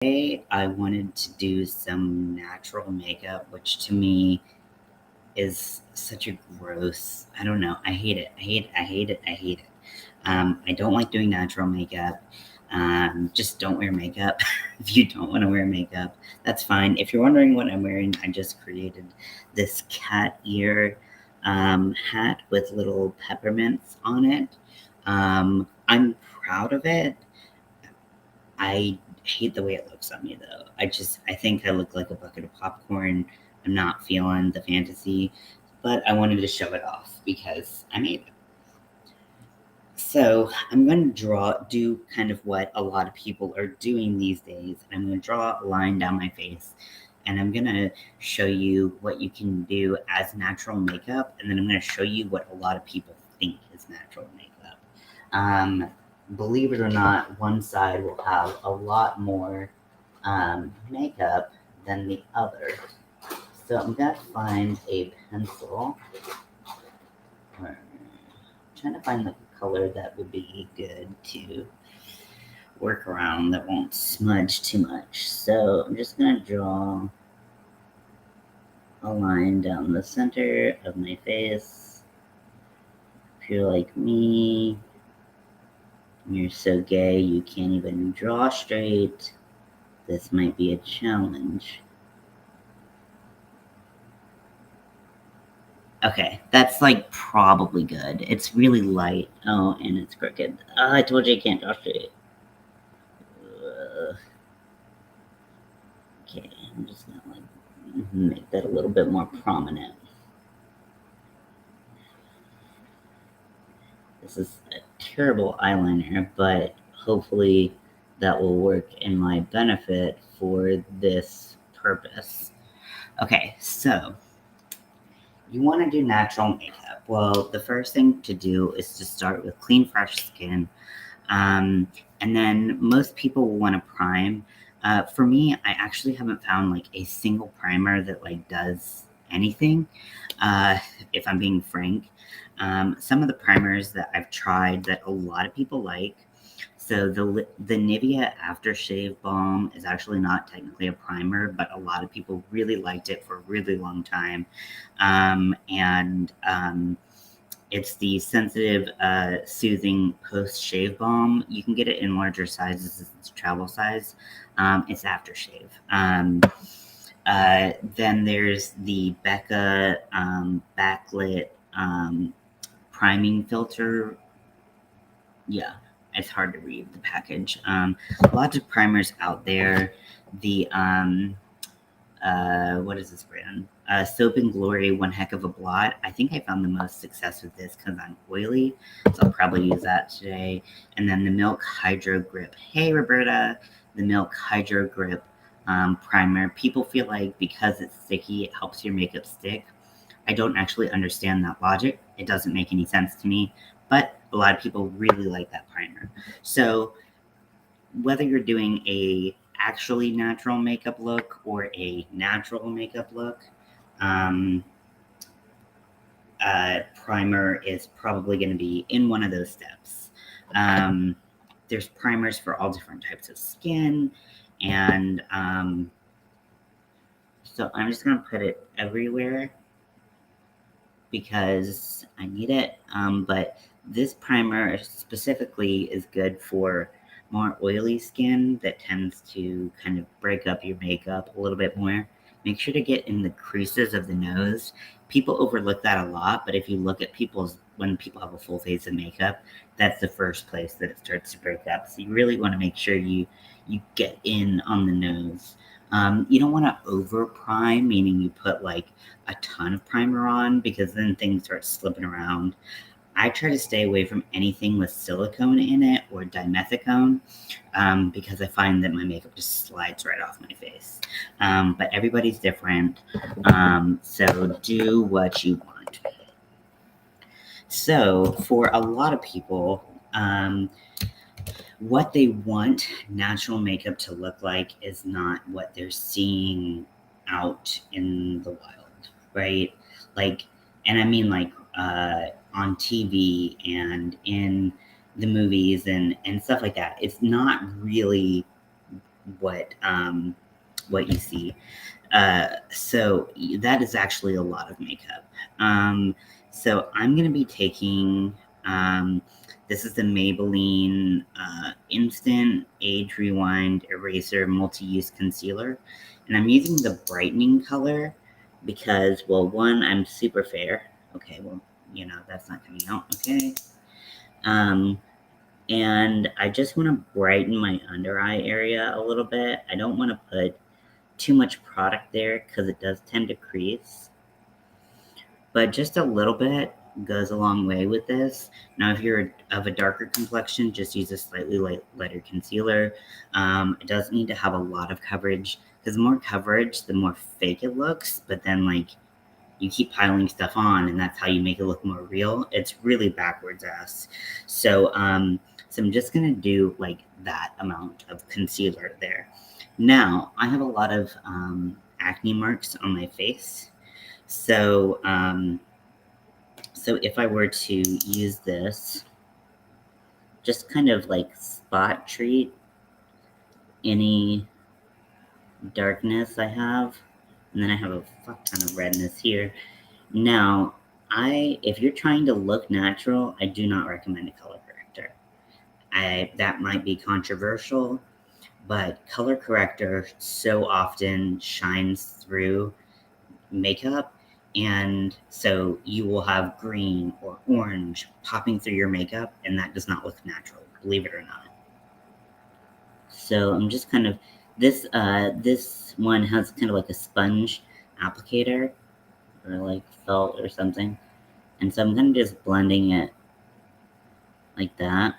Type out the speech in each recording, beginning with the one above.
Today, I wanted to do some natural makeup, which to me is such a gross. I don't know. I hate it. I hate it. I hate it. I hate it. I don't like doing natural makeup. Just don't wear makeup. If you don't want to wear makeup, that's fine. If you're wondering what I'm wearing, I just created this cat ear hat with little peppermints on it. I'm proud of it. I hate the way it looks on me, though. I think I look like a bucket of popcorn. I'm not feeling the fantasy, but I wanted to show it off because I made it. So I'm going to do kind of what a lot of people are doing these days. I'm going to draw a line down my face, and I'm going to show you what you can do as natural makeup, and then I'm going to show you what a lot of people think is natural makeup. Believe it or not, one side will have a lot more makeup than the other. So I'm going to find a pencil. I'm trying to find the color that would be good to work around that won't smudge too much. So I'm just going to draw a line down the center of my face. If you're like me, you're so gay you can't even draw straight, this might be a challenge. Okay, that's like probably good. It's really light. Oh, and it's crooked. I told you I can't draw straight. Okay, I'm just gonna like make that a little bit more prominent. This is a terrible eyeliner, but hopefully that will work in my benefit for this purpose. Okay, so you want to do natural makeup. Well, the first thing to do is to start with clean, fresh skin. And then most people will want to prime. For me, I actually haven't found like a single primer that like does anything. If I'm being frank, some of the primers that I've tried that a lot of people like. So the Nivea aftershave balm is actually not technically a primer, but a lot of people really liked it for a really long time, and it's the sensitive, soothing post-shave balm. You can get it in larger sizes. It's travel size. It's aftershave. Then there's the Becca backlit priming filter. Yeah, it's hard to read the package. Lots of primers out there. The what is this brand? Soap and Glory, One Heck of a Blot. I think I found the most success with this because I'm oily, so I'll probably use that today. And then the Milk Hydro Grip. Hey, Roberta, the Milk Hydro Grip primer. People feel like because it's sticky, it helps your makeup stick. I don't actually understand that logic. It doesn't make any sense to me, but a lot of people really like that primer. So whether you're doing a actually natural makeup look or a natural makeup look, primer is probably going to be in one of those steps. There's primers for all different types of skin, and so I'm just going to put it everywhere because I need it. But this primer specifically is good for more oily skin that tends to kind of break up your makeup a little bit more. Make sure to get in the creases of the nose. People overlook that a lot, but if you look at when people have a full face of makeup, that's the first place that it starts to break up. So you really want to make sure you get in on the nose. You don't want to over prime, meaning you put like a ton of primer on because then things start slipping around. I try to stay away from anything with silicone in it or dimethicone because I find that my makeup just slides right off my face. But everybody's different, so do what you want. So for a lot of people, what they want natural makeup to look like is not what they're seeing out in the wild, right? Like, and I mean like on TV and in the movies and stuff like that. It's not really what you see. So that is actually a lot of makeup. So I'm gonna be taking this is the Maybelline Instant Age Rewind Eraser Multi-Use Concealer, and I'm using the brightening color because, well, one, I'm super fair. Okay, well, that's not coming out. Okay. Um, and I just want to brighten my under eye area a little bit. I don't want to put too much product there because it does tend to crease, but just a little bit goes a long way with this. Now, if you're of a darker complexion, just use a slightly lighter concealer. It does need to have a lot of coverage because the more coverage, the more fake it looks, but then you keep piling stuff on, and that's how you make it look more real. It's really backwards ass. So I'm just gonna do that amount of concealer there. Now, I have a lot of acne marks on my face. So if I were to use this, just kind of spot treat any darkness I have, and then I have a fuck ton of redness here. Now, if you're trying to look natural, I do not recommend a color corrector. That might be controversial, but color corrector so often shines through makeup, and so you will have green or orange popping through your makeup, and that does not look natural, believe it or not. So I'm just kind of this one has kind of like a sponge applicator or felt or something. And so I'm kind of just blending it like that.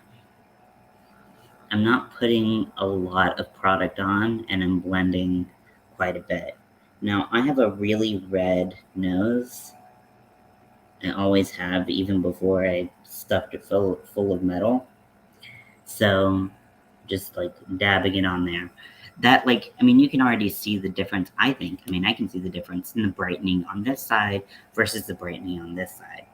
I'm not putting a lot of product on, and I'm blending quite a bit. Now, I have a really red nose. I always have, even before I stuffed it full of metal. So, just dabbing it on there. That, you can already see the difference, I think. I can see the difference in the brightening on this side versus the brightening on this side.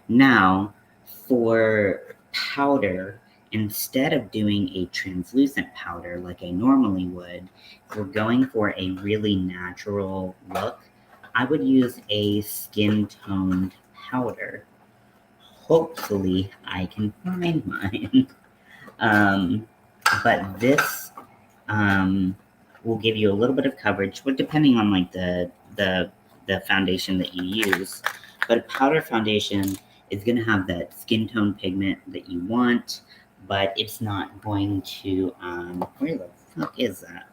Now, for powder, instead of doing a translucent powder like I normally would, if we're going for a really natural look, I would use a skin-toned powder. Hopefully, I can find mine. But this will give you a little bit of coverage, but depending on the foundation that you use. But a powder foundation is going to have that skin tone pigment that you want, but it's not going to where the fuck is that?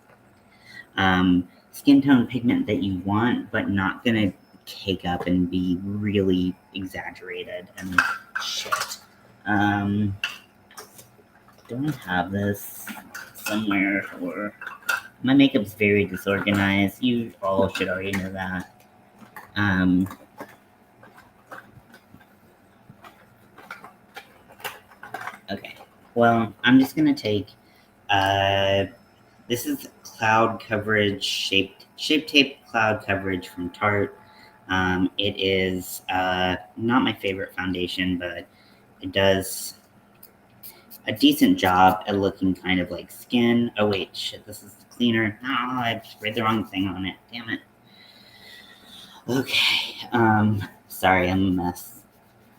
Skin tone pigment that you want, but not going to cake up and be really exaggerated and shit. Do I have this somewhere? Or my makeup's very disorganized. You all should already know that. Okay. Well, I'm just gonna take. This is cloud coverage shape tape cloud coverage from Tarte. It is not my favorite foundation, but it does a decent job at looking kind of like skin. Oh wait, shit, this is the cleaner. No, I read the wrong thing on it. Damn it. Okay. Sorry, I'm a mess.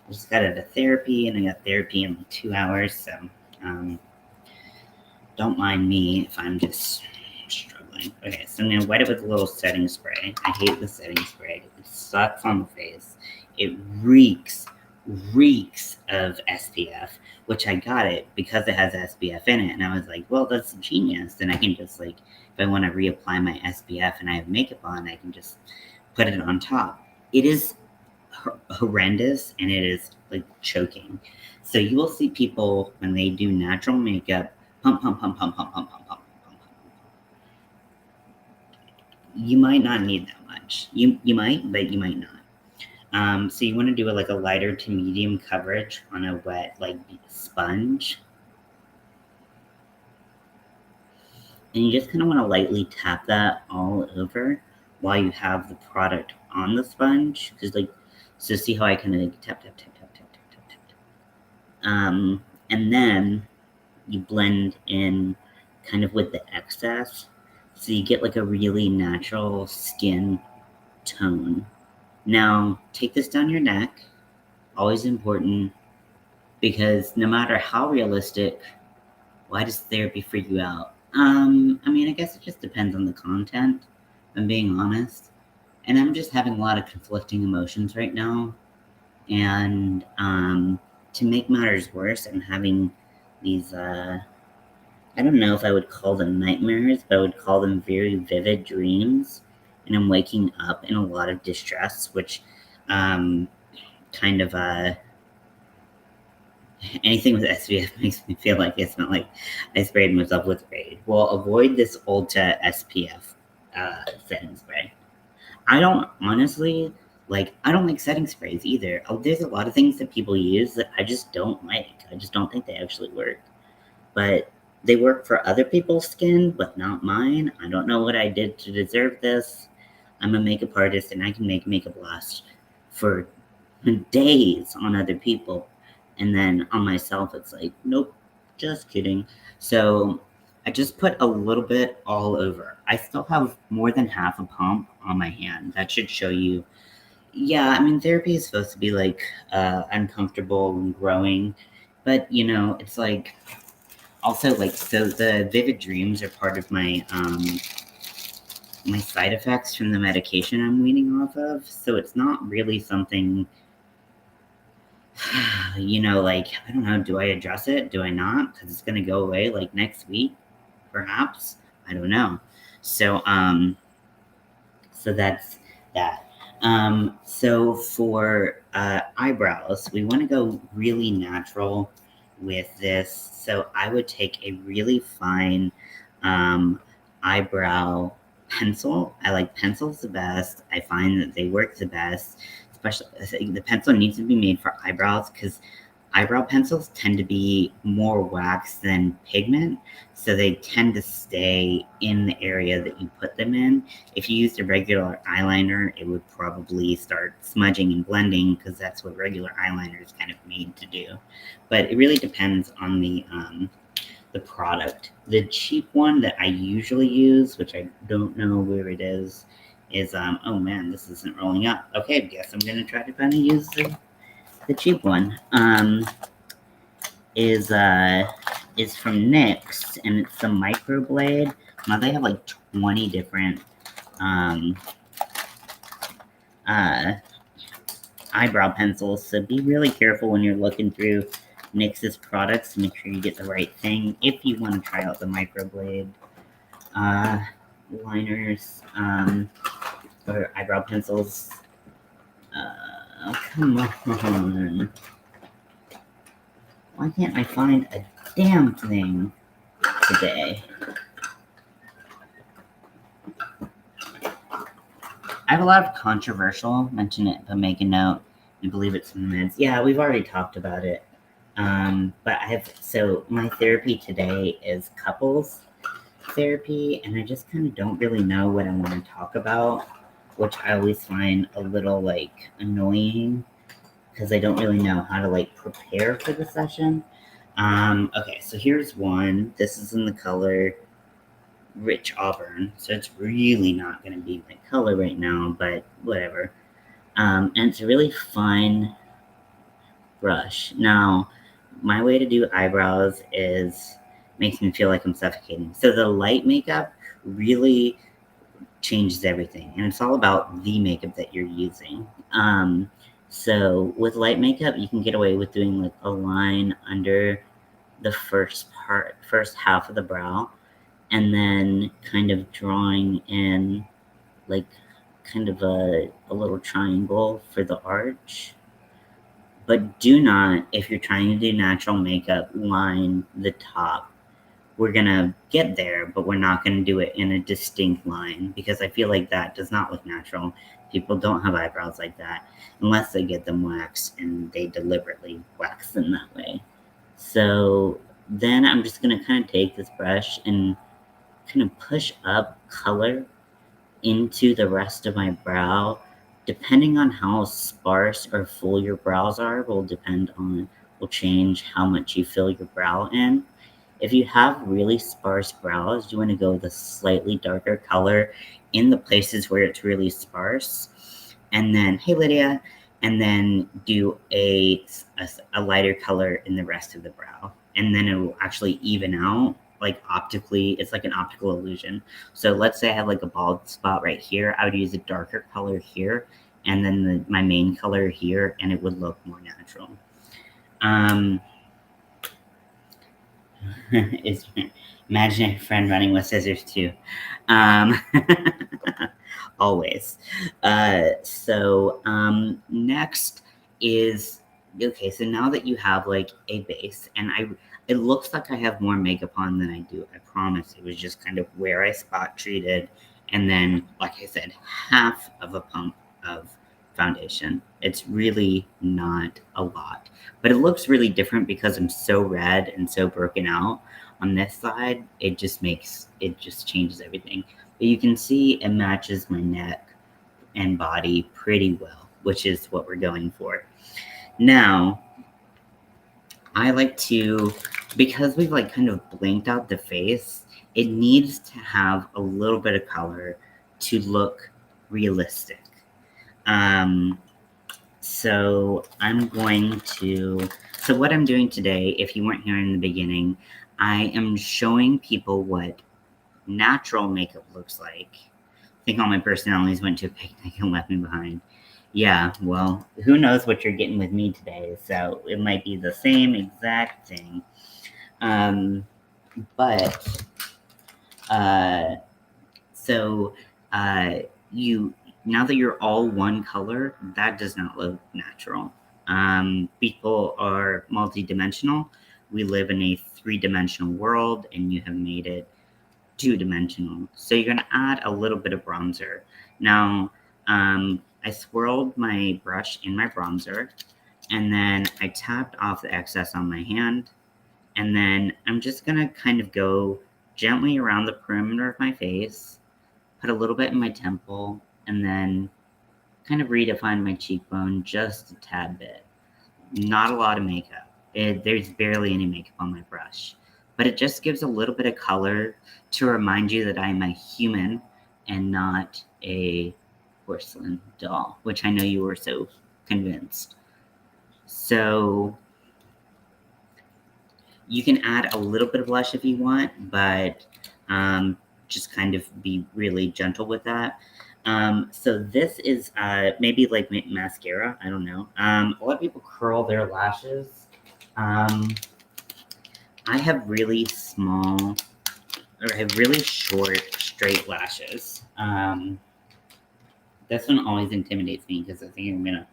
I just got out of therapy, and I got therapy in 2 hours, so don't mind me if I'm just struggling. Okay, so I'm gonna wet it with a little setting spray. I hate the setting spray. It sucks on the face. It reeks of SPF, which I got it because it has SPF in it, and I was like, well, that's genius. Then I can just if I want to reapply my SPF and I have makeup on, I can just put it on top. It is horrendous, and it is choking. So you will see people when they do natural makeup pump, pump, pump, pump, pump, pump, pump, pump, pump. You might not need that much. You might, but you might not. So you want to do a lighter to medium coverage on a wet sponge. And you just kind of want to lightly tap that all over while you have the product on the sponge. Because so see how I kind of tap, tap, tap, tap, tap, tap, tap, tap. And then you blend in kind of with the excess. So you get like a really natural skin tone. Now, take this down your neck. Always important, because no matter how realistic, why does therapy freak you out? I mean, I guess it just depends on the content, if I'm being honest. And I'm just having a lot of conflicting emotions right now. And to make matters worse, I'm having these, I don't know if I would call them nightmares, but I would call them very vivid dreams. And I'm waking up in a lot of distress, which kind of, anything with SPF makes me feel like it's not like I sprayed myself with Raid. Well, avoid this Ulta SPF setting spray. I don't honestly I don't like setting sprays either. There's a lot of things that people use that I just don't like. I just don't think they actually work. But they work for other people's skin, but not mine. I don't know what I did to deserve this. I'm a makeup artist and I can make makeup last for days on other people. And then on myself, it's like, nope, just kidding. So I just put a little bit all over. I still have more than half a pump on my hand. That should show you. Yeah, I mean, therapy is supposed to be uncomfortable and growing. But, it's like, also, so the vivid dreams are part of my side effects from the medication I'm weaning off of. So it's not really something, I don't know, do I address it? Do I not? Because it's going to go away next week, perhaps. I don't know. So, so that's that. So for eyebrows, we want to go really natural with this. So I would take a really fine eyebrow pencil. I like pencils the best. I find that they work the best. Especially the pencil needs to be made for eyebrows, because eyebrow pencils tend to be more wax than pigment, so they tend to stay in the area that you put them in. If you used a regular eyeliner, it would probably start smudging and blending, because that's what regular eyeliner is kind of made to do. But it really depends on the product. The cheap one that I usually use, which I don't know where it is oh man, this isn't rolling up. Okay, guess I'm gonna try to kind of use the cheap one. Is from NYX, and it's the microblade. Now they have 20 different eyebrow pencils, so be really careful when you're looking through NYX's products to make sure you get the right thing if you want to try out the microblade liners or eyebrow pencils. Come on. Why can't I find a damn thing today? I have a lot of controversial, mention it, but make a note. I believe it's in the meds. Yeah, we've already talked about it. But so my therapy today is couples therapy, and I just kind of don't really know what I want to talk about, which I always find a little annoying, because I don't really know how to prepare for the session. Okay, so here's one. This is in the color Rich Auburn, so it's really not going to be my color right now, but whatever. And it's a really fine brush. Now, my way to do eyebrows makes me feel like I'm suffocating. So the light makeup really changes everything, and it's all about the makeup that you're using. So with light makeup, you can get away with doing a line under the first half of the brow, and then kind of drawing in kind of a little triangle for the arch. But do not, if you're trying to do natural makeup, line the top. We're gonna get there, but we're not gonna do it in a distinct line, because I feel like that does not look natural. People don't have eyebrows like that unless they get them waxed, and they deliberately wax them that way. So then I'm just gonna kind of take this brush and kind of push up color into the rest of my brow. Depending on how sparse or full your brows are will change how much you fill your brow in. If you have really sparse brows, you want to go with a slightly darker color in the places where it's really sparse. And then, hey Lydia, and then do a lighter color in the rest of the brow. And then it will actually even out, like optically. It's like an optical illusion. So let's say I have like a bald spot right here. I would use a darker color here and then my main color here, and it would look more natural. Is imaginary friend running with scissors too. Always. Next is okay. So now that you have like a base, and it looks like I have more makeup on than I do. I promise. It was just kind of where I spot treated, and then, like I said, half of a pump of foundation. It's really not a lot, but it looks really different because I'm so red and so broken out on this side. It just changes everything. But you can see it matches my neck and body pretty well, which is what we're going for. Now, I like to, because we've like kind of blanked out the face, it needs to have a little bit of color to look realistic. So what I'm doing today, if you weren't here in the beginning, I am showing people what natural makeup looks like. I think all my personalities went to a picnic and left me behind. Yeah, well, who knows what you're getting with me today, so it might be the same exact thing. But, so, you now that you're all one color, that does not look natural. People are multidimensional. We live in a three-dimensional world, and you have made it two-dimensional. So you're going to add a little bit of bronzer. Now, I swirled my brush in my bronzer, and then I tapped off the excess on my hand, and then I'm just going to kind of go gently around the perimeter of my face, put a little bit in my temple, and then kind of redefine my cheekbone just a tad bit. Not a lot of makeup. There's barely any makeup on my brush. But it just gives a little bit of color to remind you that I'm a human and not a porcelain doll, which I know you were so convinced. So you can add a little bit of blush if you want, but just kind of be really gentle with that. So this is maybe like mascara. I don't know. A lot of people curl their lashes. I have really small, or I have really short, straight lashes. This one always intimidates me because I think I'm gonna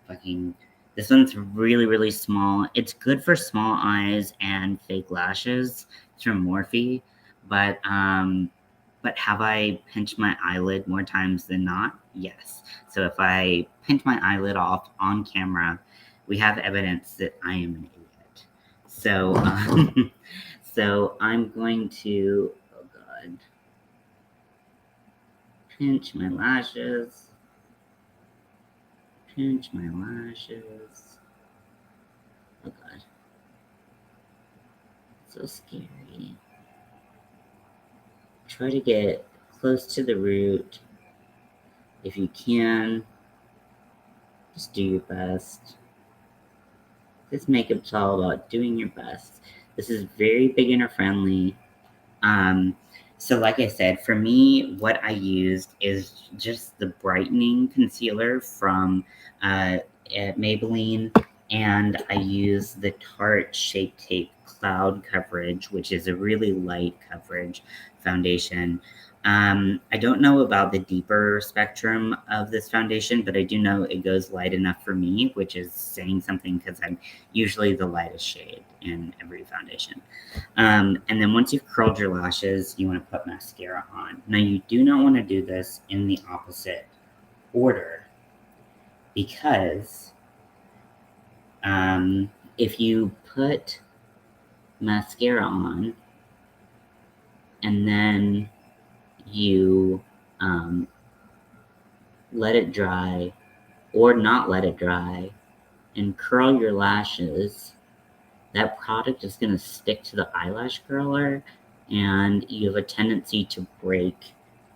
fucking. This one's really, really small. It's good for small eyes and fake lashes through Morphe, but have I pinched my eyelid more times than not? Yes. So if I pinch my eyelid off on camera, we have evidence that I am an idiot. So, so I'm going to, oh God, pinch my lashes. Pinch my lashes. Oh God. So scary. Try to get close to the root. If you can, just do your best. This makeup's all about doing your best. This is very beginner friendly. So like I said, for me, what I used is just the brightening concealer from Maybelline, and I used the Tarte Shape Tape Cloud Coverage, which is a really light coverage foundation. I don't know about the deeper spectrum of this foundation, but I do know it goes light enough for me, which is saying something because I'm usually the lightest shade in every foundation. And then once you've curled your lashes, you want to put mascara on. Now, you do not want to do this in the opposite order because if you put mascara on and then you let it dry or not let it dry and curl your lashes, that product is going to stick to the eyelash curler, and you have a tendency to break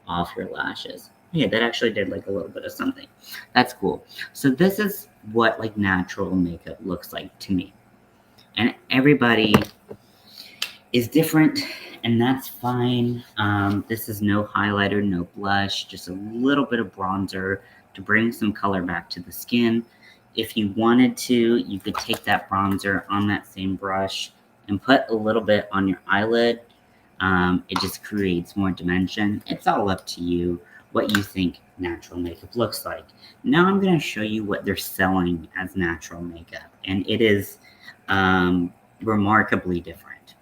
off your lashes. Yeah, that actually did like a little bit of something. That's cool. So this is what like natural makeup looks like to me. And everybody is different, and that's fine. This is no highlighter, no blush, just a little bit of bronzer to bring some color back to the skin. If you wanted to, you could take that bronzer on that same brush and put a little bit on your eyelid. It just creates more dimension. It's all up to you what you think natural makeup looks like. Now I'm going to show you what they're selling as natural makeup, and it is remarkably different.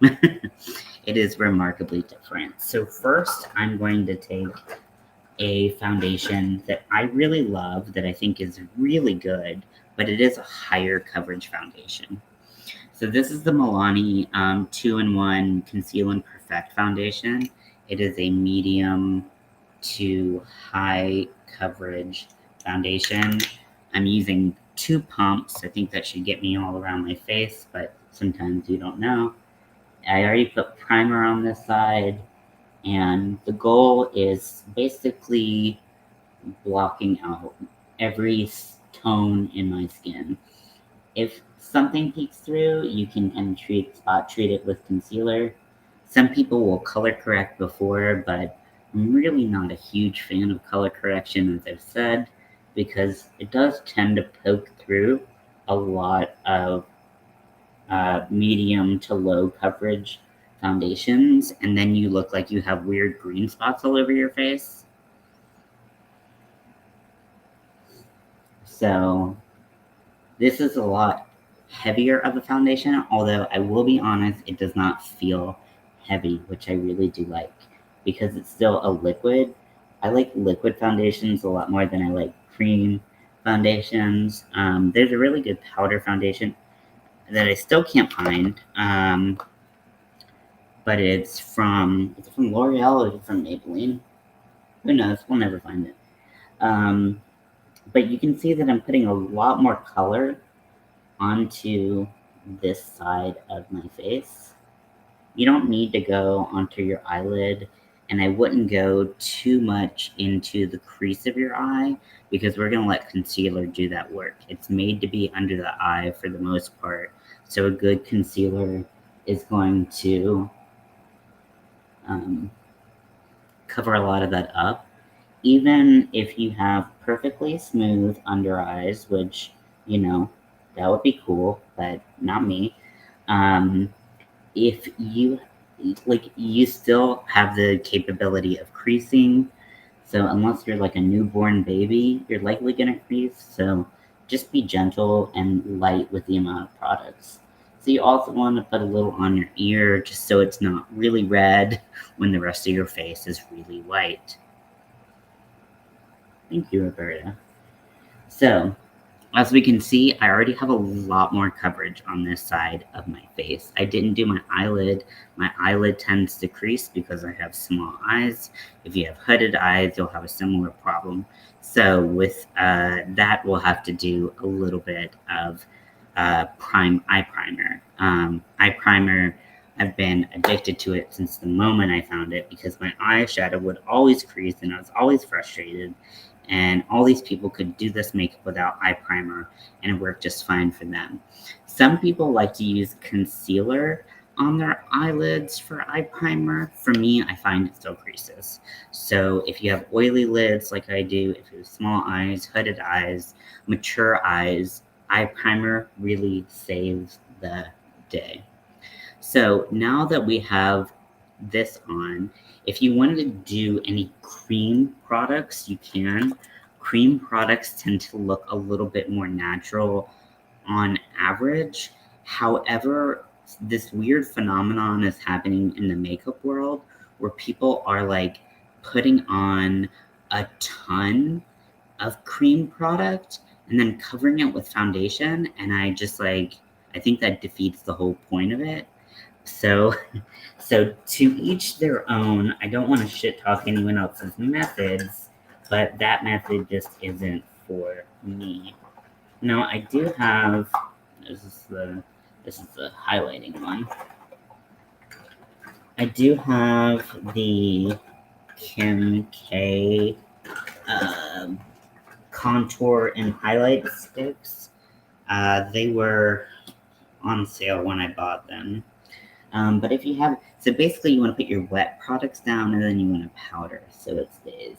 It is remarkably different. So first, I'm going to take a foundation that I really love, that I think is really good, but it is a higher coverage foundation. So this is the Milani 2-in-1 Conceal and Perfect Foundation. It is a medium to high coverage foundation. I'm using 2 pumps. I think that should get me all around my face, but sometimes you don't know. I already put primer on this side, and the goal is basically blocking out every tone in my skin. If something peeks through, you can kind of treat it with concealer. Some people will color correct before, but I'm really not a huge fan of color correction, as I've said, because it does tend to poke through a lot of medium to low coverage foundations, and then you look like you have weird green spots all over your face. So this is a lot heavier of a foundation, although I will be honest, it does not feel heavy, which I really do like, because it's still a liquid. I like liquid foundations a lot more than I like cream foundations. There's a really good powder foundation that I still can't find, but is it from L'Oreal or is it from Maybelline? Who knows? We'll never find it. But you can see that I'm putting a lot more color onto this side of my face. You don't need to go onto your eyelid, and I wouldn't go too much into the crease of your eye, because we're going to let concealer do that work. It's made to be under the eye for the most part, so a good concealer is going to cover a lot of that up. Even if you have perfectly smooth under eyes, which, you know, that would be cool, but not me. If you, like, you still have the capability of creasing. So unless you're like a newborn baby, you're likely gonna crease. So just be gentle and light with the amount of products. So you also want to put a little on your ear, just so it's not really red when the rest of your face is really white. Thank you, Roberta. So, as we can see, I already have a lot more coverage on this side of my face. I didn't do my eyelid. My eyelid tends to crease because I have small eyes. If you have hooded eyes, you'll have a similar problem. So with that, we'll have to do a little bit of eye primer. Eye primer, I've been addicted to it since the moment I found it, because my eyeshadow would always crease and I was always frustrated. And all these people could do this makeup without eye primer, and it worked just fine for them. Some people like to use concealer on their eyelids for eye primer. For me, I find it still creases. So if you have oily lids like I do, if you have small eyes, hooded eyes, mature eyes, eye primer really saves the day. So now that we have this on, if you wanted to do any cream products, you can. Cream products tend to look a little bit more natural on average. However, this weird phenomenon is happening in the makeup world where people are like putting on a ton of cream product and then covering it with foundation, and I think that defeats the whole point of it. So, so to each their own. I don't want to shit talk anyone else's methods, but that method just isn't for me. Now, I do have, this is This is the highlighting one. I do have the Kim K contour and highlight sticks. They were on sale when I bought them. But if you have, so basically you want to put your wet products down and then you want to powder so it stays.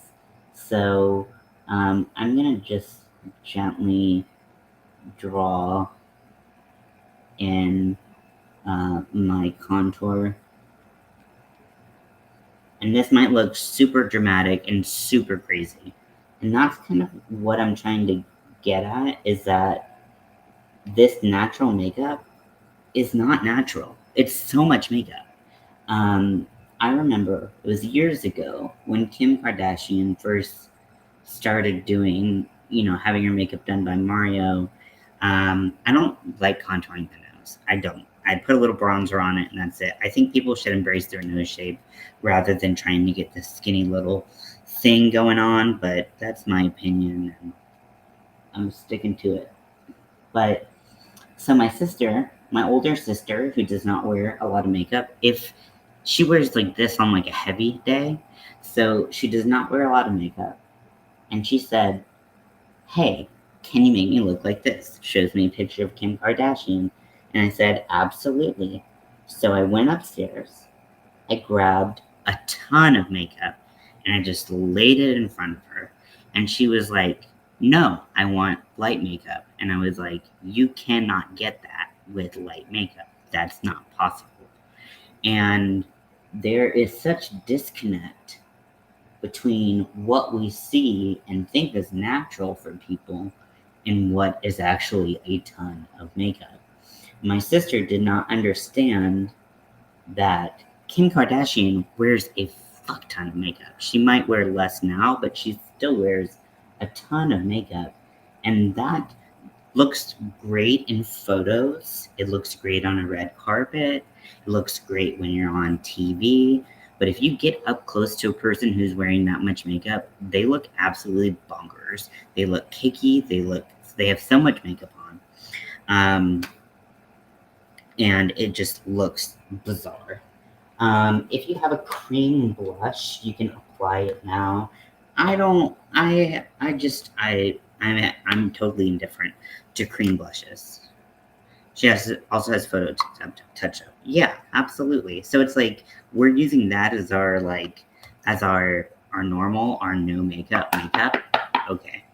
So I'm going to just gently draw in my contour. And this might look super dramatic and super crazy. And that's kind of what I'm trying to get at, is that this natural makeup is not natural. It's so much makeup. I remember it was years ago when Kim Kardashian first started doing, having her makeup done by Mario. I don't like contouring the nose. I don't. I'd put a little bronzer on it and that's it. I think people should embrace their nose shape rather than trying to get this skinny little thing going on, but that's my opinion and I'm sticking to it. But so my sister, my older sister, who does not wear a lot of makeup, if she wears like this on like a heavy day, so she does not wear a lot of makeup, and she said, "Hey, can you make me look like this?" Shows me a picture of Kim Kardashian, and I said, "Absolutely." So I went upstairs, I grabbed a ton of makeup, and I just laid it in front of her, and she was like, "No, I want light makeup." And I was like, "You cannot get that with light makeup. That's not possible." And there is such disconnect between what we see and think is natural for people and what is actually a ton of makeup. My sister did not understand that Kim Kardashian wears a fuck ton of makeup. She might wear less now, but she still wears a ton of makeup. And that looks great in photos. It looks great on a red carpet. It looks great when you're on TV. But if you get up close to a person who's wearing that much makeup, they look absolutely bonkers. They look cakey. They have so much makeup on. And it just looks bizarre. If you have a cream blush, you can apply it now. I'm totally indifferent to cream blushes. She also has photo touch up. Yeah, absolutely. So it's like we're using that as our normal, our no makeup. Okay.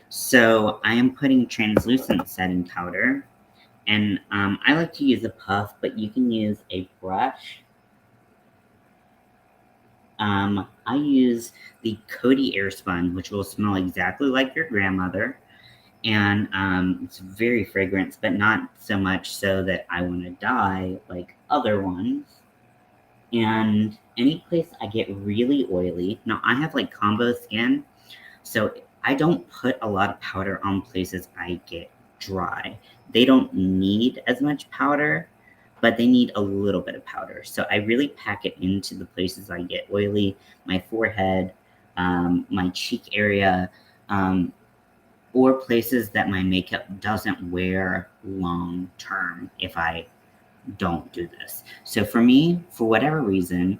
So I am putting translucent setting powder, and I like to use a puff, but you can use a brush. I use the Coty Airspun, which will smell exactly like your grandmother. And it's very fragrant, but not so much so that I want to die like other ones. And any place I get really oily, now I have like combo skin, so I don't put a lot of powder on places I get dry. They don't need as much powder, but they need a little bit of powder. So I really pack it into the places I get oily, my forehead, my cheek area, or places that my makeup doesn't wear long term if I don't do this. So for me, for whatever reason,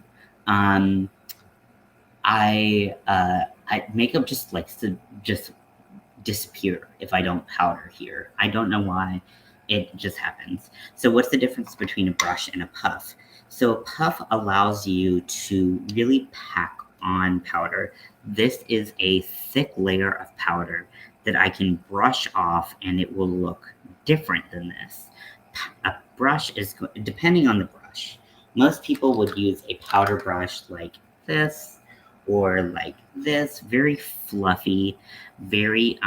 makeup just likes to just disappear if I don't powder here. I don't know why. It just happens. So what's the difference between a brush and a puff? So a puff allows you to really pack on powder. This is a thick layer of powder that I can brush off and it will look different than this. A brush is, depending on the brush, most people would use a powder brush like this or like this, very fluffy, very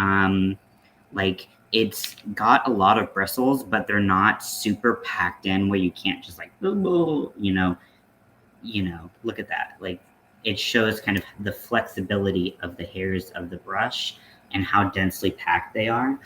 like it's got a lot of bristles, but they're not super packed in where you can't just like look at that. Like it shows kind of the flexibility of the hairs of the brush and how densely packed they are.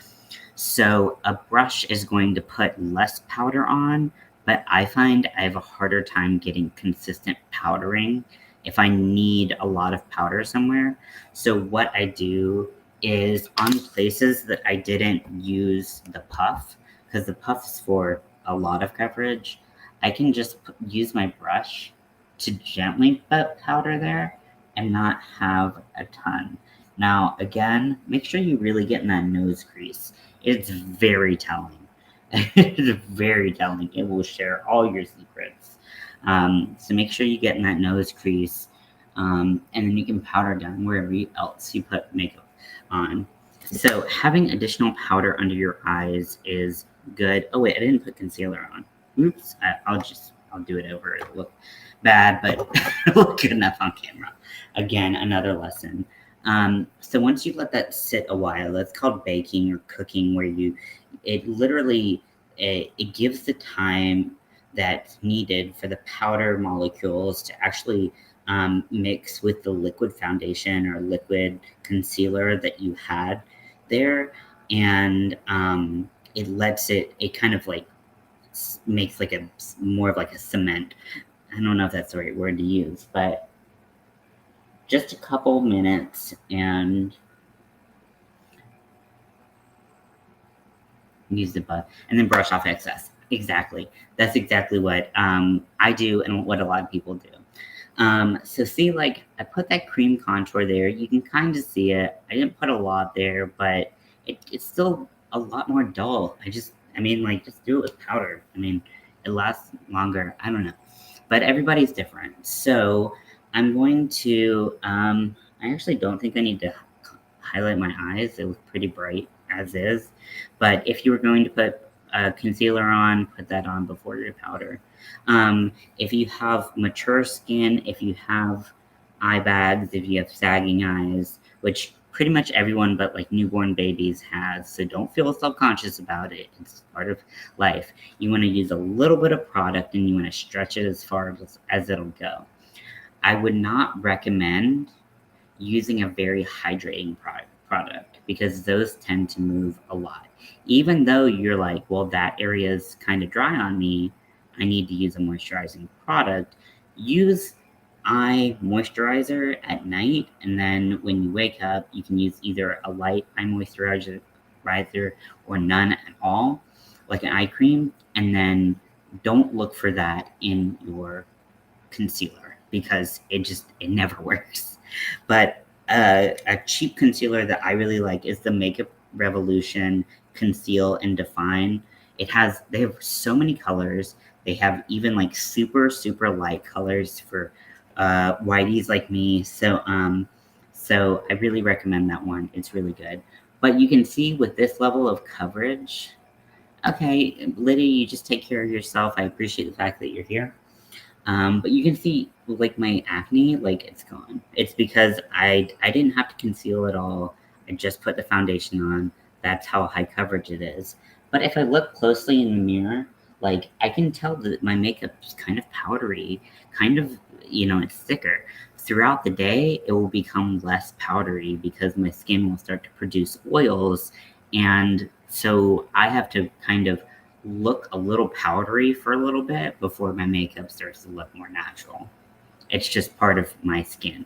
So a brush is going to put less powder on, but I find I have a harder time getting consistent powdering if I need a lot of powder somewhere. So what I do is on places that I didn't use the puff, because the puff is for a lot of coverage, I can just use my brush to gently put powder there and not have a ton. Now, again, make sure you really get in that nose crease. It's very telling. It's very telling. It will share all your secrets. So make sure you get in that nose crease, and then you can powder down wherever else you put makeup on. So having additional powder under your eyes is good. Oh wait, I didn't put concealer on. Oops. I'll do it over. It'll look bad, but it'll look good enough on camera. Again, another lesson. So once you let that sit a while, that's called baking or cooking, where it literally it gives the time that's needed for the powder molecules to actually mix with the liquid foundation or liquid concealer that you had there, and it lets it kind of like makes like a more of like a cement. I don't know if that's the right word to use, but just a couple minutes and use the butt and then brush off excess. Exactly. That's exactly what I do and what a lot of people do. So see, like I put that cream contour there. You can kind of see it. I didn't put a lot there, but it's still a lot more dull. Like just do it with powder. I mean, it lasts longer. I don't know, but everybody's different. So I'm going to. I actually don't think I need to highlight my eyes. It was pretty bright as is. But if you were going to put concealer on, put that on before your powder. If you have mature skin, if you have eye bags, if you have sagging eyes, which pretty much everyone but like newborn babies has, so don't feel self-conscious about it. It's part of life. You want to use a little bit of product and you want to stretch it as far as it'll go. I would not recommend using a very hydrating product because those tend to move a lot. Even though you're like, well, that area is kind of dry on me, I need to use a moisturizing product. Use eye moisturizer at night, and then when you wake up, you can use either a light eye moisturizer or none at all, like an eye cream, and then don't look for that in your concealer because it never works. But a cheap concealer that I really like is the Makeup Revolution Conceal and Define. They have so many colors. They have even like super super light colors for whiteys like me. So I really recommend that one. It's really good. But you can see with this level of coverage, okay, Lydia, you just take care of yourself. I appreciate the fact that you're here. But you can see, like, my acne, like, it's gone. It's because I didn't have to conceal at all. I just put the foundation on. That's how high coverage it is. But if I look closely in the mirror, like, I can tell that my makeup's kind of powdery, kind of, it's thicker. Throughout the day, it will become less powdery because my skin will start to produce oils. And so I have to kind of look a little powdery for a little bit before my makeup starts to look more natural. It's just part of my skin.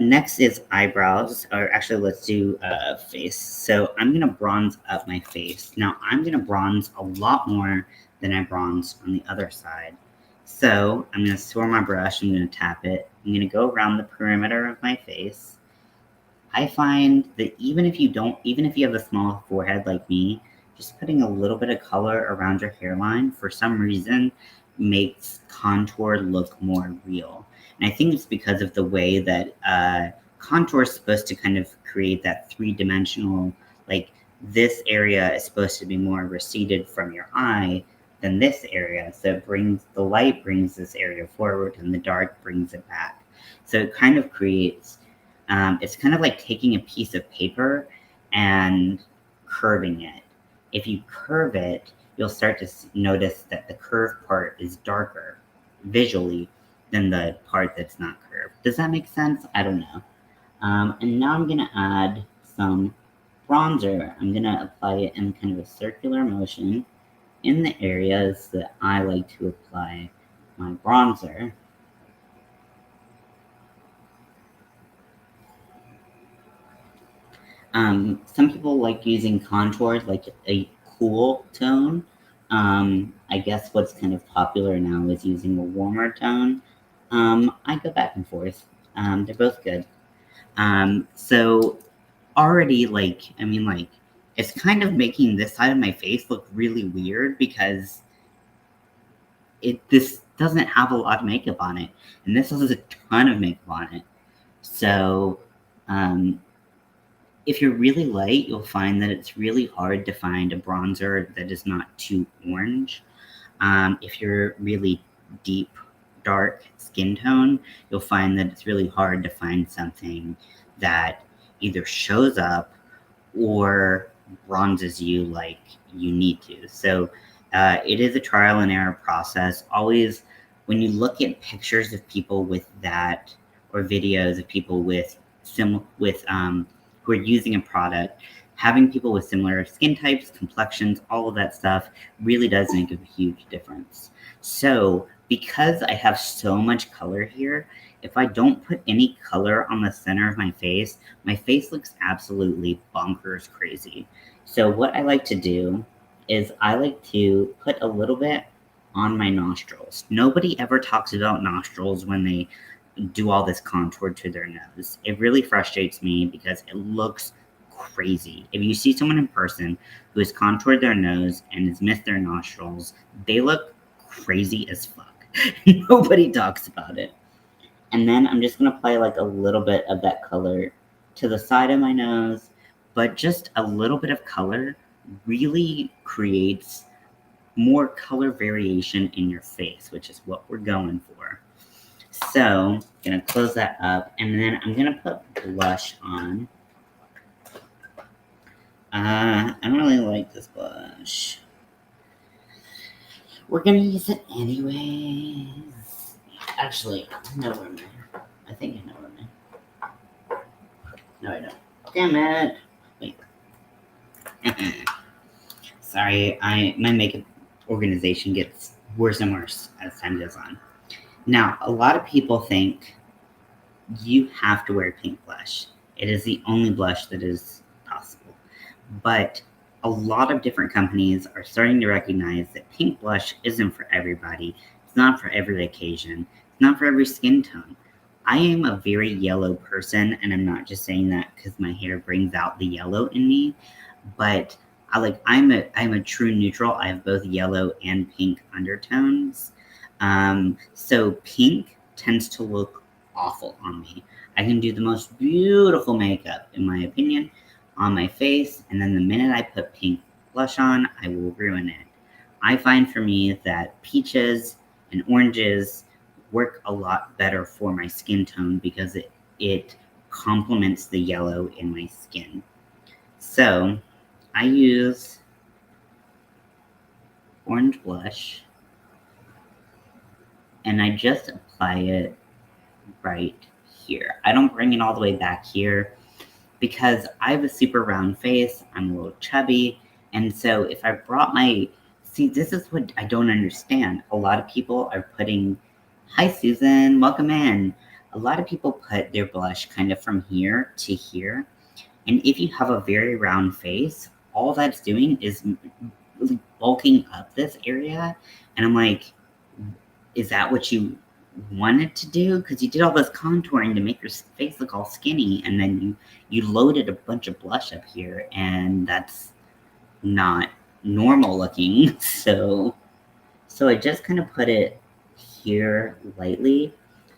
Next is eyebrows, or actually let's do face. So I'm gonna bronze up my face. Now I'm gonna bronze a lot more than I bronzed on the other side. So I'm gonna store my brush, I'm gonna tap it, I'm gonna go around the perimeter of my face. I find that even if you have a small forehead like me, just putting a little bit of color around your hairline for some reason makes contour look more real. And I think it's because of the way that contour is supposed to kind of create that three-dimensional, like this area is supposed to be more receded from your eye than this area. So the light brings this area forward and the dark brings it back. So it kind of creates it's kind of like taking a piece of paper and curving it. If you curve it, you'll start to notice that the curved part is darker visually than the part that's not curved. Does that make sense? I don't know. And now I'm going to add some bronzer. I'm going to apply it in kind of a circular motion in the areas that I like to apply my bronzer. Some people like using contours, like a cool tone. I guess what's kind of popular now is using a warmer tone. I go back and forth. They're both good. So already, it's kind of making this side of my face look really weird because this doesn't have a lot of makeup on it, and this has a ton of makeup on it. So, um, if you're really light, you'll find that it's really hard to find a bronzer that is not too orange. If you're really deep, dark skin tone, you'll find that it's really hard to find something that either shows up or bronzes you like you need to. So it is a trial and error process. Always, when you look at pictures of people with that, or videos of people with who are using a product, having people with similar skin types, complexions, all of that stuff really does make a huge difference. So because I have so much color here, if I don't put any color on the center of my face looks absolutely bonkers crazy. So what I like to do is I like to put a little bit on my nostrils. Nobody ever talks about nostrils when they do all this contour to their nose. It really frustrates me because it looks crazy. If you see someone in person who has contoured their nose and has missed their nostrils, they look crazy as fuck. Nobody talks about it. And then I'm just gonna apply like a little bit of that color to the side of my nose, but just a little bit of color really creates more color variation in your face, which is what we're going for. So, I'm gonna close that up, and then I'm gonna put blush on. I don't really like this blush. We're gonna use it anyways. Actually, I know where I think I know where no, I don't. Damn it. Wait. Sorry, my makeup organization gets worse and worse as time goes on. Now, a lot of people think you have to wear pink blush. It is the only blush that is possible. But a lot of different companies are starting to recognize that pink blush isn't for everybody. It's not for every occasion. It's not for every skin tone. I am a very yellow person, and I'm not just saying that because my hair brings out the yellow in me, but I'm a true neutral. I have both yellow and pink undertones. So pink tends to look awful on me. I can do the most beautiful makeup, in my opinion, on my face, and then the minute I put pink blush on, I will ruin it. I find for me that peaches and oranges work a lot better for my skin tone because it complements the yellow in my skin. So I use orange blush and I just apply it right here. I don't bring it all the way back here because I have a super round face. I'm a little chubby. And so if I brought see, this is what I don't understand. A lot of people are putting, hi Susan, welcome in. A lot of people put their blush kind of from here to here. And if you have a very round face, all that's doing is really bulking up this area. And I'm like, is that what you wanted to do? Because you did all this contouring to make your face look all skinny, and then you loaded a bunch of blush up here, and that's not normal looking. So I just kind of put it here lightly.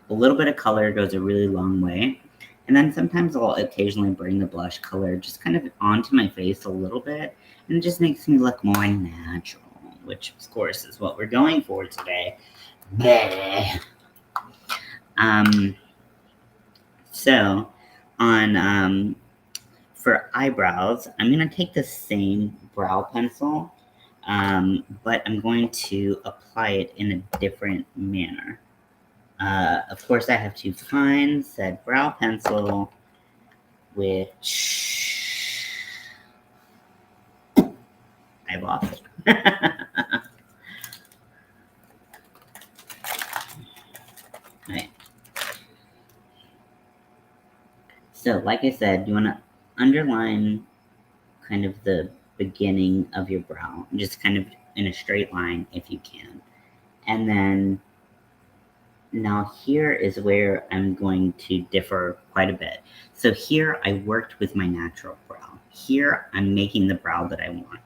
A little bit of color goes a really long way. And then sometimes I'll occasionally bring the blush color just kind of onto my face a little bit, and it just makes me look more natural, which of course is what we're going for today. Bleh. So on for eyebrows, I'm gonna take the same brow pencil, but I'm going to apply it in a different manner. Of course, I have to find said brow pencil, which I lost. Alright. So, like I said, you wanna underline kind of the beginning of your brow, just kind of in a straight line if you can. And then now here is where I'm going to differ quite a bit. So here I worked with my natural brow. Here I'm making the brow that I want.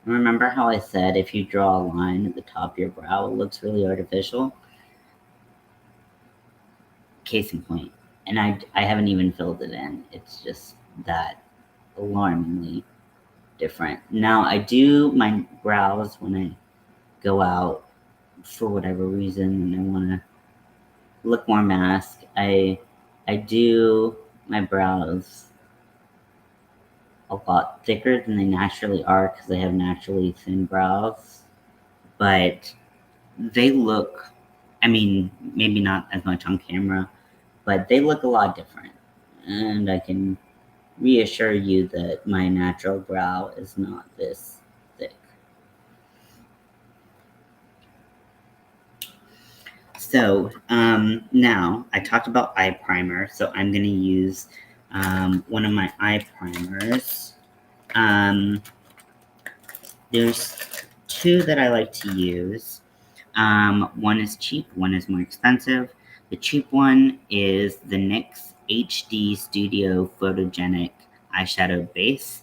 Remember how I said if you draw a line at the top of your brow, it looks really artificial? Case in point. And I haven't even filled it in. It's just that alarmingly different. Now, I do my brows when I go out for whatever reason and I want to look more masked. I do my brows a lot thicker than they naturally are because I have naturally thin brows. But they look, I mean, maybe not as much on camera, but they look a lot different. And I can reassure you that my natural brow is not this thick. So now I talked about eye primer, so I'm going to use one of my eye primers. There's two that I like to use. One is cheap, one is more expensive. The cheap one is the NYX HD Studio Photogenic Eyeshadow Base.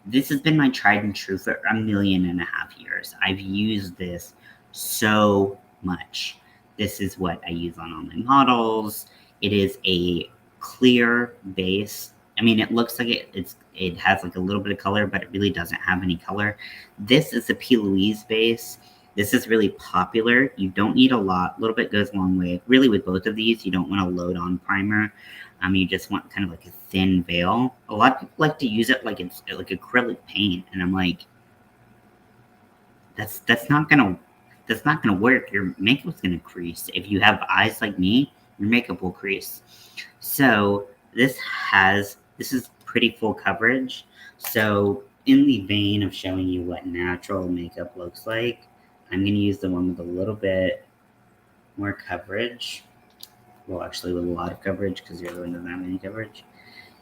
This has been my tried and true for 1.5 million years. I've used this so much. This is what I use on all my models. It is a clear base. I mean, it looks like it has like a little bit of color, but it really doesn't have any color. This is a P. Louise base. This is really popular. You don't need a lot. A little bit goes a long way. Really, with both of these, you don't want to load on primer. You just want kind of like a thin veil. A lot of people like to use it like it's like acrylic paint, and I'm like, that's not gonna work. Your makeup's gonna crease. If you have eyes like me, your makeup will crease. So this is pretty full coverage. So in the vein of showing you what natural makeup looks like, I'm gonna use the one with a little bit more coverage. Well, actually, with a lot of coverage because the other one doesn't have any coverage.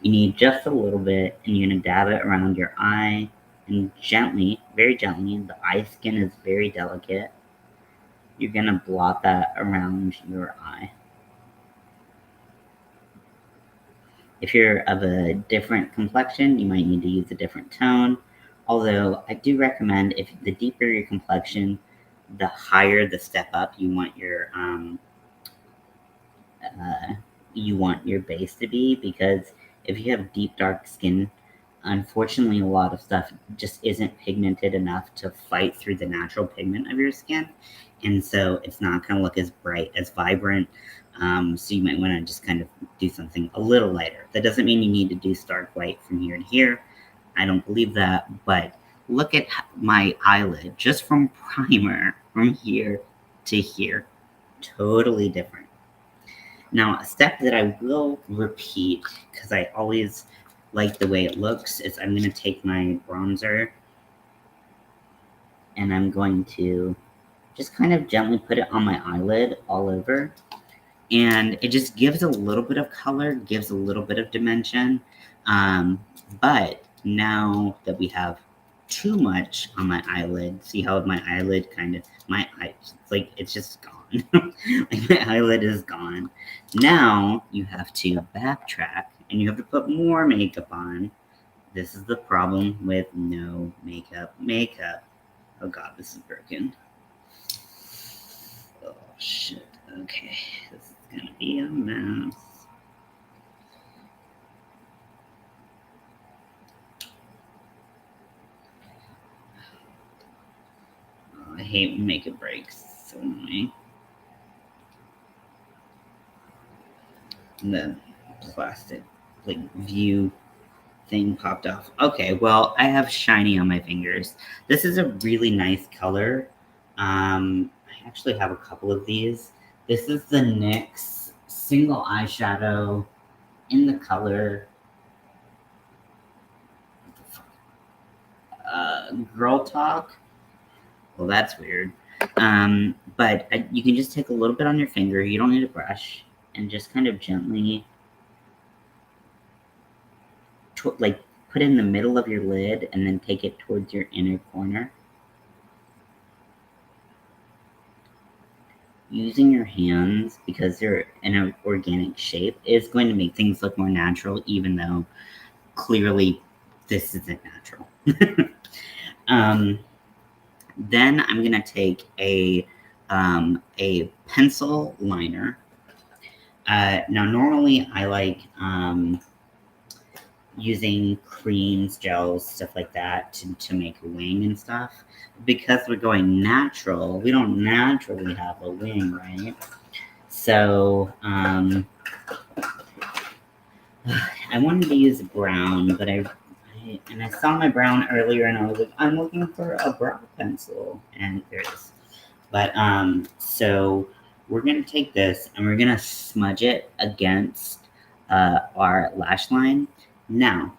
You need just a little bit, and you're gonna dab it around your eye, and gently, very gently. The eye skin is very delicate. You're gonna blot that around your eye. If you're of a different complexion, you might need to use a different tone. Although I do recommend, if the deeper your complexion, the higher the step up uh, you want your base to be, because if you have deep dark skin, unfortunately a lot of stuff just isn't pigmented enough to fight through the natural pigment of your skin, and so it's not going to look as bright, as vibrant. So you might want to just kind of do something a little lighter. That doesn't mean you need to do stark white from here to here. I don't believe that, but look at my eyelid just from primer from here to here. Totally different. Now, a step that I will repeat, because I always like the way it looks, is I'm going to take my bronzer and I'm going to just kind of gently put it on my eyelid all over. And it just gives a little bit of color, gives a little bit of dimension. But now that we have too much on my eyelid, see how my eyelid it's just gone. Like my eyelid is gone. Now you have to backtrack and you have to put more makeup on. This is the problem with no makeup. Oh god, this is broken. Oh shit. Okay, this is gonna be a mess. Oh, I hate when makeup breaks. It's so annoying. And the plastic view thing popped off. Okay, well, I have shiny on my fingers. This is a really nice color. I actually have a couple of these. This is the NYX single eyeshadow in the color girl talk. Well, that's weird. But you can just take a little bit on your finger. You don't need a brush, and just kind of gently, like, put it in the middle of your lid, and then take it towards your inner corner. Using your hands, because they're in an organic shape, is going to make things look more natural, even though clearly this isn't natural. Then I'm going to take a pencil liner. Now, normally I like using creams, gels, stuff like that to make a wing and stuff. Because we're going natural, we don't naturally have a wing, right? So, I wanted to use brown, but I saw my brown earlier, and I was like, I'm looking for a brown pencil, and there it is. But, so we're gonna take this, and we're gonna smudge it against our lash line. Now,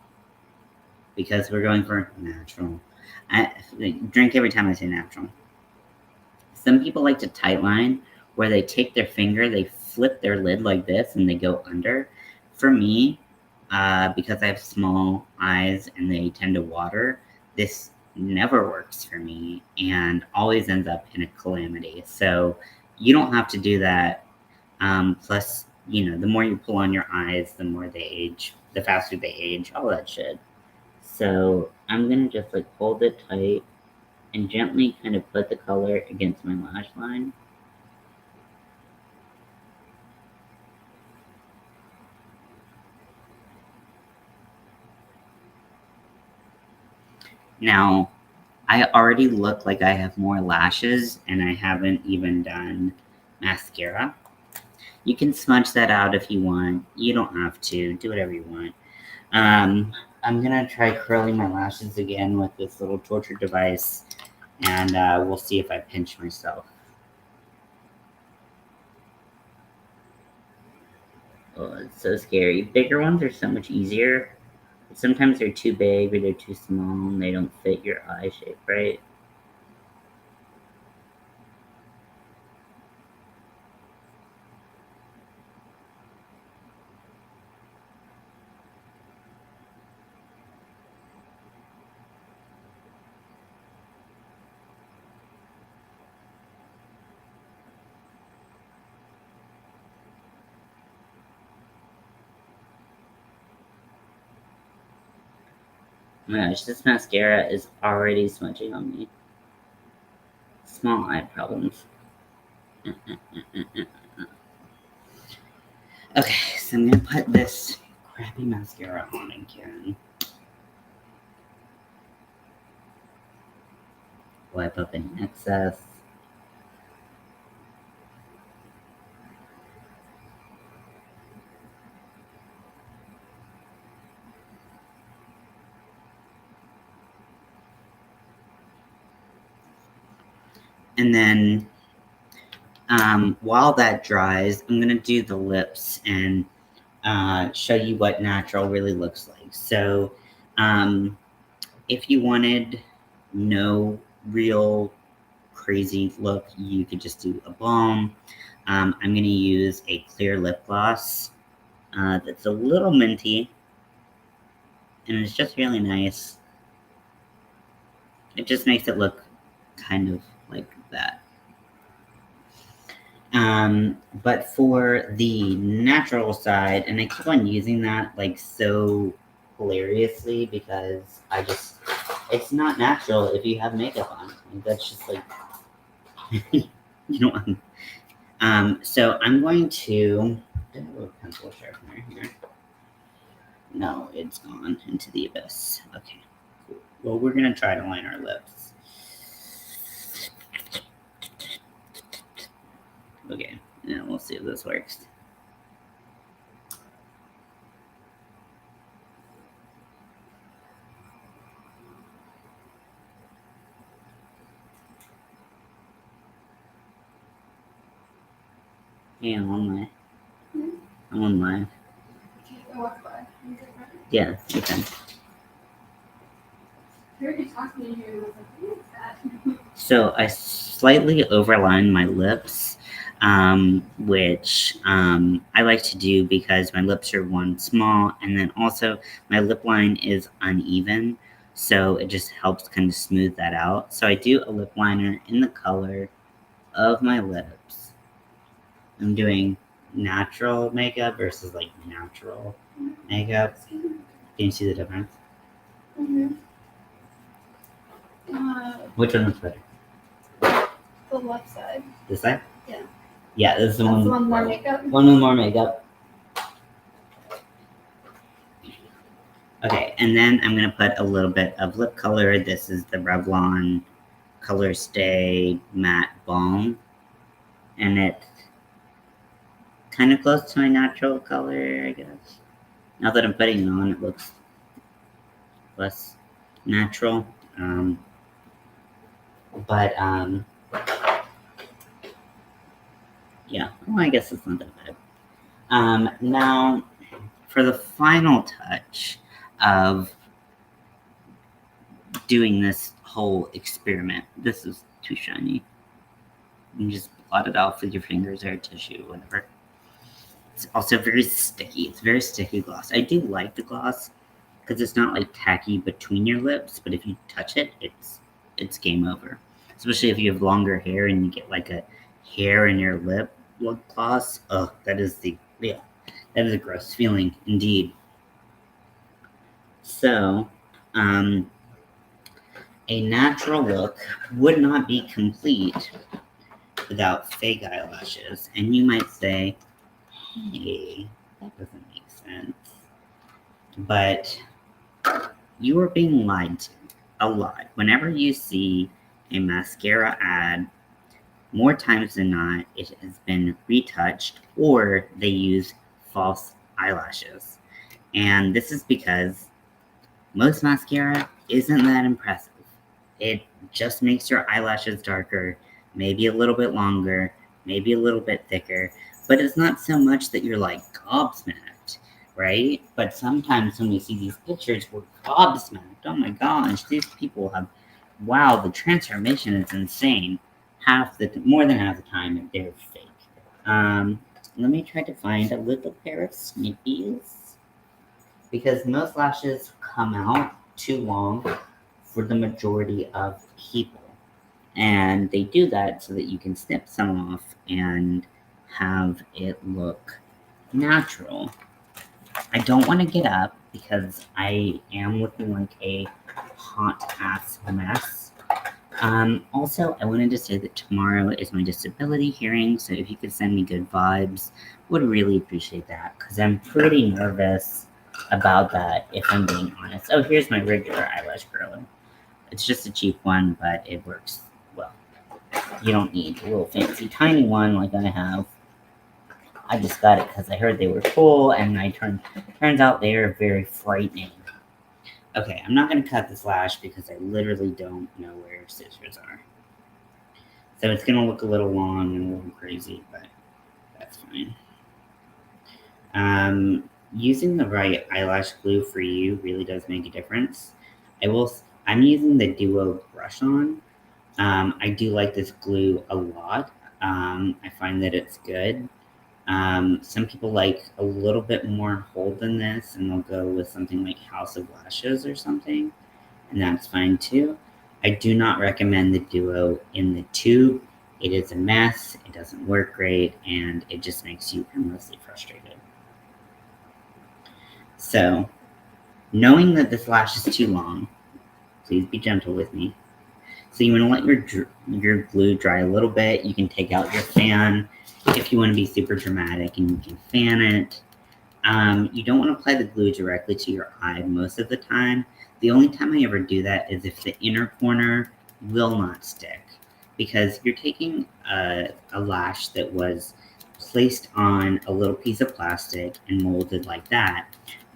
because we're going for natural, I drink every time I say natural. Some people like to tightline, where they take their finger, they flip their lid like this, and they go under. For me, because I have small eyes and they tend to water, this never works for me and always ends up in a calamity. So you don't have to do that. Plus, the more you pull on your eyes, the more they age, the faster they age, all that shit. So I'm gonna just like hold it tight and gently kind of put the color against my lash line. Now, I already look like I have more lashes, and I haven't even done mascara. You can smudge that out if you want. You don't have to. Do whatever you want. I'm gonna try curling my lashes again with this little torture device, and we'll see if I pinch myself. Oh, it's so scary. Bigger ones are so much easier. But sometimes they're too big or they're too small and they don't fit your eye shape, right? Oh my gosh, this mascara is already smudging on me. Small eye problems. Okay, so I'm gonna put this crappy mascara on again. Wipe up any excess. And then while that dries, I'm gonna do the lips and show you what natural really looks like. So if you wanted no real crazy look, you could just do a balm. I'm gonna use a clear lip gloss that's a little minty, and it's just really nice. It just makes it look kind of like that. But for the natural side, and I keep on using that like so hilariously because it's not natural if you have makeup on. Like, that's just like, you know. So I'm going to, I have a pencil sharpener here. No, it's gone into the abyss. Okay, cool. Well, we're gonna try to line our lips. Okay, and we'll see if this works. Hey, I'm on live. I'm on live. Yeah, you can. talking to you and I was like, what is that? So I slightly overline my lips, which I like to do because my lips are one small, and then also my lip line is uneven, so it just helps kind of smooth that out. So I do a lip liner in the color of my lips. I'm doing natural makeup versus like natural makeup. Can you see the difference? Mm-hmm. Which one looks better? The left side. This side? Yeah. Yeah, this is the That's one. The one more makeup? One with more makeup. Okay, and then I'm gonna put a little bit of lip color. This is the Revlon Color Stay Matte Balm. And it's kind of close to my natural color, I guess. Now that I'm putting it on, it looks less natural. But yeah, well, I guess it's not that bad. Now, for the final touch of doing this whole experiment, this is too shiny. You can just blot it off with your fingers or tissue, whatever. It's also very sticky. It's very sticky gloss. I do like the gloss because it's not like tacky between your lips, but if you touch it, it's game over. Especially if you have longer hair and you get like a hair in your lip gloss. Ugh, that is a gross feeling indeed. So, a natural look would not be complete without fake eyelashes. And you might say, hey, that doesn't make sense. But you are being lied to a lot. Whenever you see a mascara ad, more times than not, it has been retouched or they use false eyelashes. And this is because most mascara isn't that impressive. It just makes your eyelashes darker, maybe a little bit longer, maybe a little bit thicker, but it's not so much that you're like gobsmacked, right? But sometimes when we see these pictures, we're gobsmacked. Oh my gosh, these people have, wow, the transformation is insane. More than half the time, they're fake. Let me try to find a little pair of snippies because most lashes come out too long for the majority of people. And they do that so that you can snip some off and have it look natural. I don't want to get up because I am looking like a hot ass mess. Also, I wanted to say that tomorrow is my disability hearing, so if you could send me good vibes, would really appreciate that because I'm pretty nervous about that, if I'm being honest. Oh, here's my regular eyelash curler. It's just a cheap one, but it works well. You don't need a little fancy tiny one like I have. I just got it because I heard they were cool, and turns out they are very frightening. Okay, I'm not going to cut this lash because I literally don't know where scissors are. So it's going to look a little long and a little crazy, but that's fine. Using the right eyelash glue for you really does make a difference. I'm using the Duo brush on. I do like this glue a lot. I find that it's good. Some people like a little bit more hold than this, and they'll go with something like House of Lashes or something, and that's fine too. I do not recommend the Duo in the tube. It is a mess, it doesn't work great, and it just makes you endlessly frustrated. So, knowing that this lash is too long, please be gentle with me. So you want to let your glue dry a little bit. You can take out your fan if you want to be super dramatic, and you can fan it. You don't want to apply the glue directly to your eye most of the time. The only time I ever do that is if the inner corner will not stick, because you're taking a lash that was placed on a little piece of plastic and molded like that,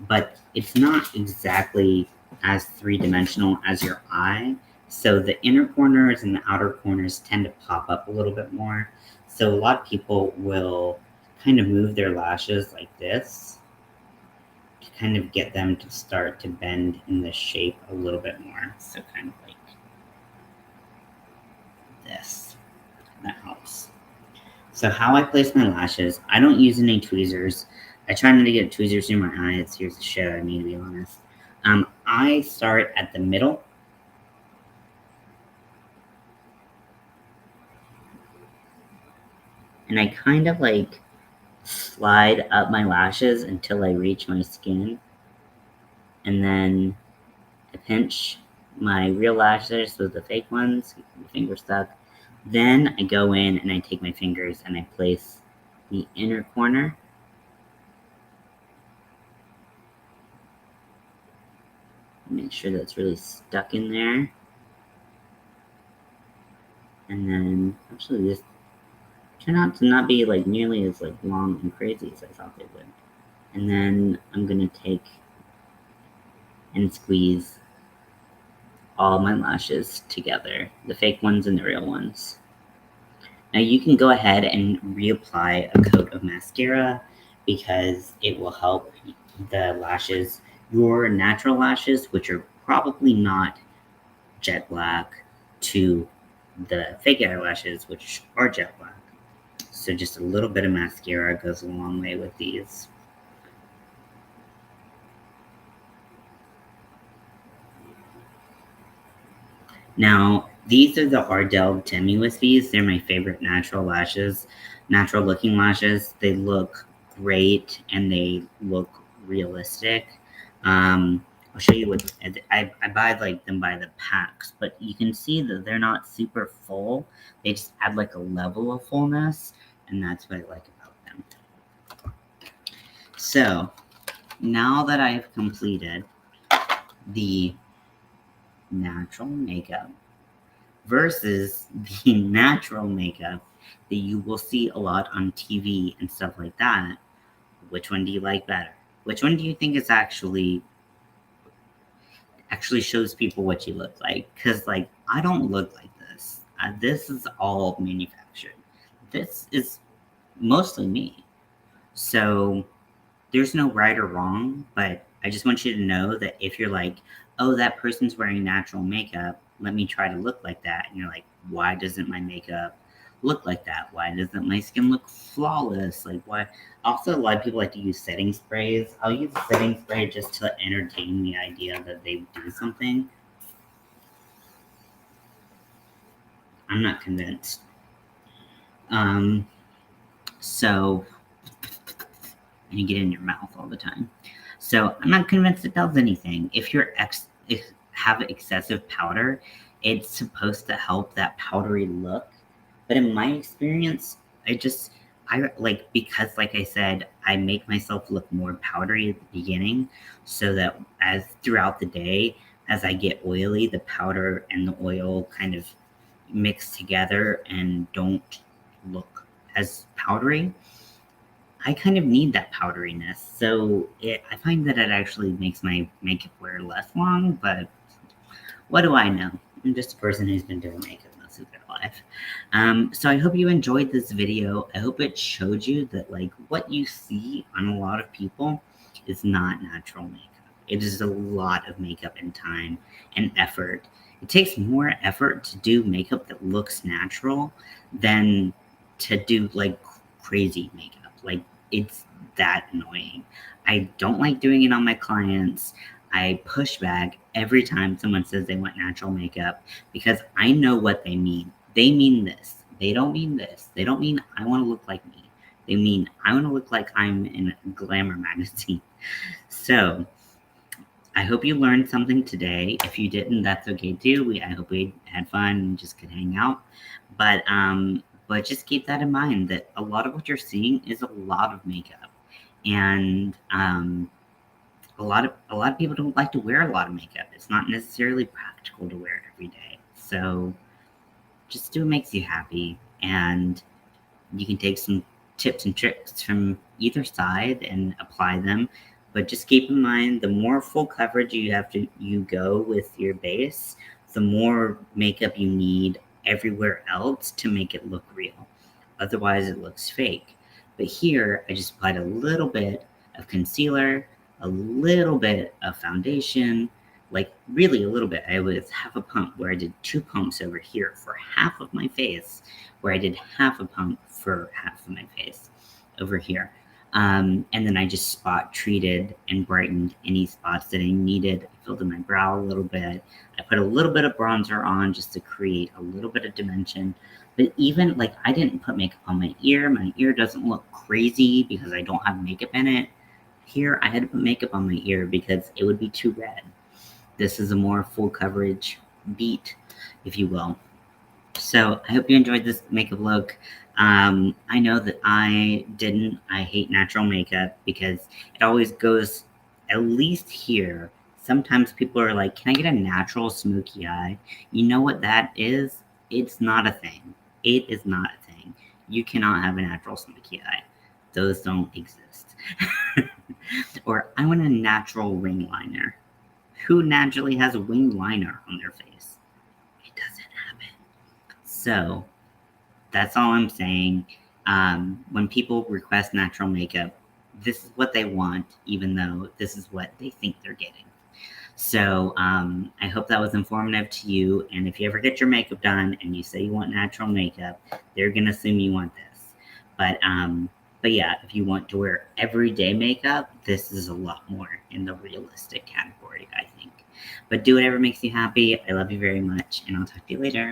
but it's not exactly as three-dimensional as your eye. So the inner corners and the outer corners tend to pop up a little bit more. So a lot of people will kind of move their lashes like this to kind of get them to start to bend in the shape a little bit more. So kind of like this. That helps. So how I place my lashes, I don't use any tweezers. I try not to get tweezers in my eyes. Here's the show, I mean, to be honest. I start at the middle. And I kind of like slide up my lashes until I reach my skin. And then I pinch my real lashes with the fake ones, my finger stuck. Then I go in and I take my fingers and I place the inner corner. Make sure that's really stuck in there. And then actually this turned out to not be like nearly as like long and crazy as I thought they would. And then I'm gonna take and squeeze all my lashes together, the fake ones and the real ones. Now you can go ahead and reapply a coat of mascara because it will help the lashes, your natural lashes, which are probably not jet black, to the fake eyelashes, which are jet black. So just a little bit of mascara goes a long way with these. Now, these are the Ardell Tenuous. They're my favorite natural lashes, natural looking lashes. They look great and they look realistic. I'll show you what I buy like them by the packs, but you can see that they're not super full. They just add like a level of fullness, and that's what I like about them. So now that I've completed the natural makeup versus the natural makeup that you will see a lot on TV and stuff like that, which one do you like better? Which one do you think is actually shows people what you look like? Because like I don't look like this. This is all manufactured. This is mostly me. So there's no right or wrong, but I just want you to know that if you're like, oh, that person's wearing natural makeup, let me try to look like that. And you're like, why doesn't my makeup look like that? Why doesn't my skin look flawless? Like, why? Also, a lot of people like to use setting sprays. I'll use a setting spray just to entertain the idea that they do something. I'm not convinced. So, and you get in your mouth all the time. So I'm not convinced it does anything. If you have excessive powder, it's supposed to help that powdery look. But in my experience, I like, because like I said, I make myself look more powdery at the beginning so that as throughout the day, as I get oily, the powder and the oil kind of mix together and don't look as powdery. I kind of need that powderiness, so I find that it actually makes my makeup wear less long, but what do I know? I'm just a person who's been doing makeup most of their life. So I hope you enjoyed this video. I hope it showed you that like what you see on a lot of people is not natural makeup. It is a lot of makeup and time and effort. It takes more effort to do makeup that looks natural than to do like crazy makeup. Like it's that annoying. I don't like doing it on my clients. I push back every time someone says they want natural makeup because I know what they mean. They mean this. They don't mean this. They don't mean I want to look like me. They mean I want to look like I'm in a glamour magazine. So I hope you learned something today. If you didn't, that's okay too. I hope we had fun and just could hang out. But just keep that in mind that a lot of what you're seeing is a lot of makeup, and a lot of people don't like to wear a lot of makeup. It's not necessarily practical to wear it every day. So just do what makes you happy, and you can take some tips and tricks from either side and apply them. But just keep in mind, the more full coverage you go with your base, the more makeup you need everywhere else to make it look real. Otherwise, it looks fake. But here, I just applied a little bit of concealer, a little bit of foundation, like really a little bit. I was half a pump where I did 2 pumps over here for half of my face, where I did half a pump for half of my face over here. And then I just spot treated and brightened any spots that I needed. I filled in my brow a little bit. I put a little bit of bronzer on just to create a little bit of dimension. But even like I didn't put makeup on my ear. My ear doesn't look crazy because I don't have makeup in it. Here I had to put makeup on my ear because it would be too red. This is a more full coverage beat, if you will. So I hope you enjoyed this makeup look. I know that I didn't. I hate natural makeup because it always goes at least here. Sometimes people are like, can I get a natural smoky eye? You know what that is? It's not a thing. It is not a thing. You cannot have a natural smoky eye. Those don't exist. Or I want a natural ring liner. Who naturally has a wing liner on their face? It doesn't happen. So that's all I'm saying. When people request natural makeup, this is what they want, even though this is what they think they're getting. So I hope that was informative to you. And if you ever get your makeup done and you say you want natural makeup, they're gonna assume you want this. But yeah, if you want to wear everyday makeup, this is a lot more in the realistic category, I think. But do whatever makes you happy. I love you very much, and I'll talk to you later.